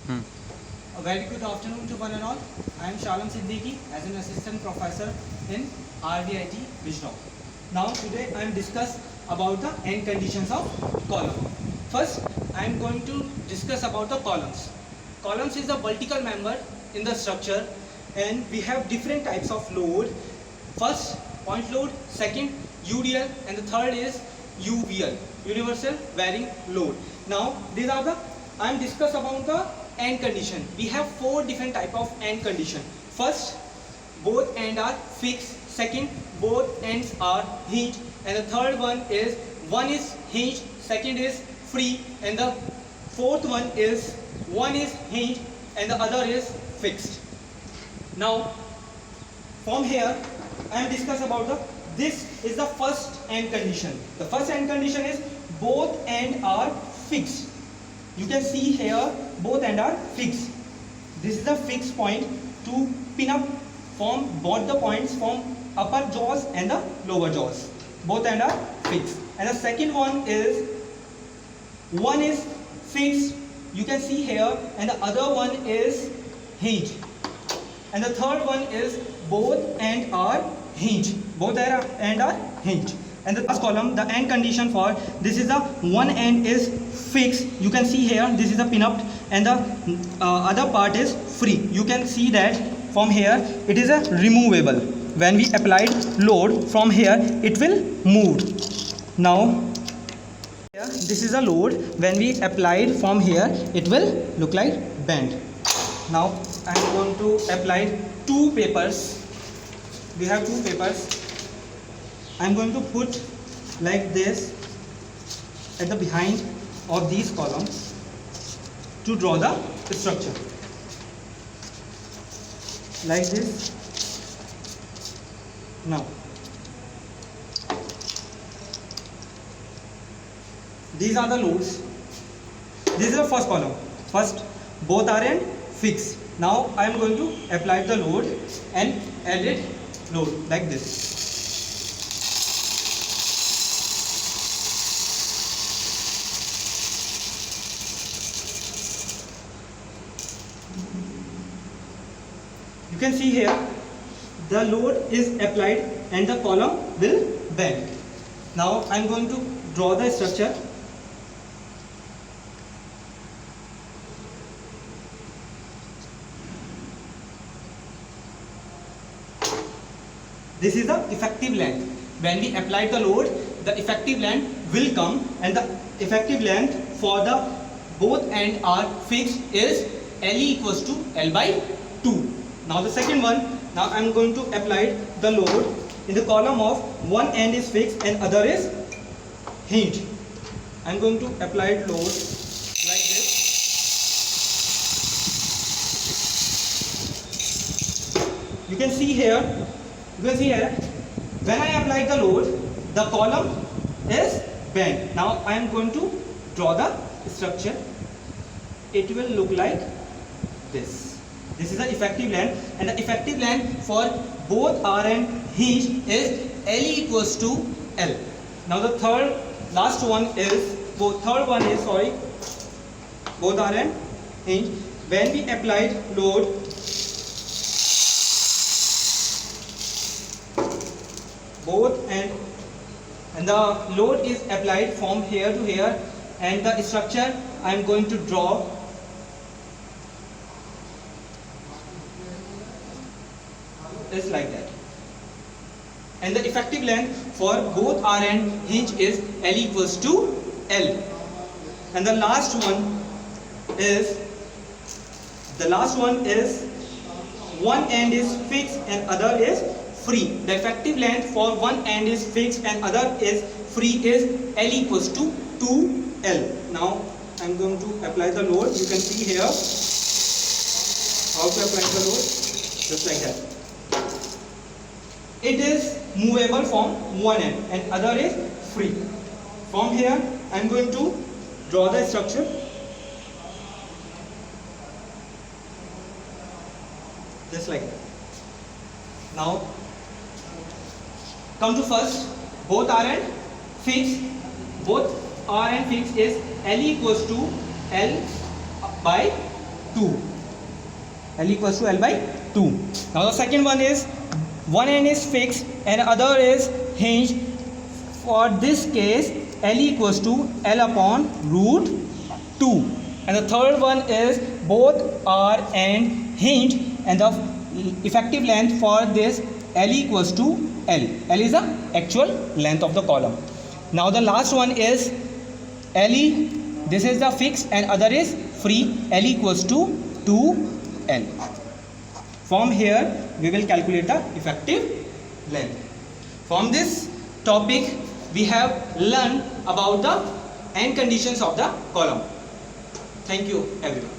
A very good afternoon to one and all. I am Shalam Siddiqui as an assistant professor in RVIT Wisdom. Now today I am discuss about the end conditions of column. First I am going to discuss about the columns. Columns is a vertical member in the structure and we have different types of load. First point load, second UDL and the third is UVL, universal varying load. Now these are the I am discuss about the end condition. We have four different type of end condition. First, both ends are fixed. Second, both ends are hinged. And the third one is hinged, second is free, and the fourth one is hinged and the other is fixed. Now, from here, I am discuss about this is the first end condition. The first end condition is both ends are fixed. You can see here both ends are fixed. This is the fixed point to pin up from both the points from upper jaws and the lower jaws. Both ends are fixed. And the second one is fixed. You can see here, and the other one is hinged. And the third one is both ends are hinged. Both ends are hinged. And the last column, the end condition for this is the one end is fixed. You can see here this is the pin up and the other part is free. You can see that from here it is a removable. When we applied load from here it will move. Now here, this is a load. When we applied from here it will look like bend. Now I am going to apply two papers. We have two papers. I am going to put like this at the behind of these columns to draw the structure. Like this. Now, these are the loads. This is the first column. First, both are end fixed. Now I am going to apply the load and added load like this. You can see here the load is applied and the column will bend. Now I am going to draw the structure. This is the effective length. When we apply the load, the effective length will come, and the effective length for the both ends are fixed is LE equals to L by 2. Now the second one, now I am going to apply the load in the column of one end is fixed and other is hinged. I am going to apply load like this. You can see here, when I apply the load, the column is bent. Now I am going to draw the structure. It will look like this. This is the effective length, and the effective length for both R and hinge is LE equals to L. Now the third one is both R and hinge. When we applied load, both and the load is applied from here to here, and the structure I am going to draw is like that. And the effective length for both R and hinge is L equals to L. And the last one is one end is fixed and other is free. The effective length for one end is fixed and other is free is L equals to 2L. Now I am going to apply the load. You can see here how to apply the load, just like that. It is movable from one end and other is free. From here I am going to draw the structure. Just like that. Now come to first, both R and fixed. Both R and fixed is L equals to L by 2. L equals to L by 2. Now the second one is one end is fixed and other is hinged. For this case, L equals to L upon root 2. And the third one is both are end hinged and the effective length for this L equals to L. L is the actual length of the column. Now the last one is LE. This is the fixed and other is free. L equals to 2L. From here we will calculate the effective length. From this topic we have learned about the end conditions of the column. Thank you everyone.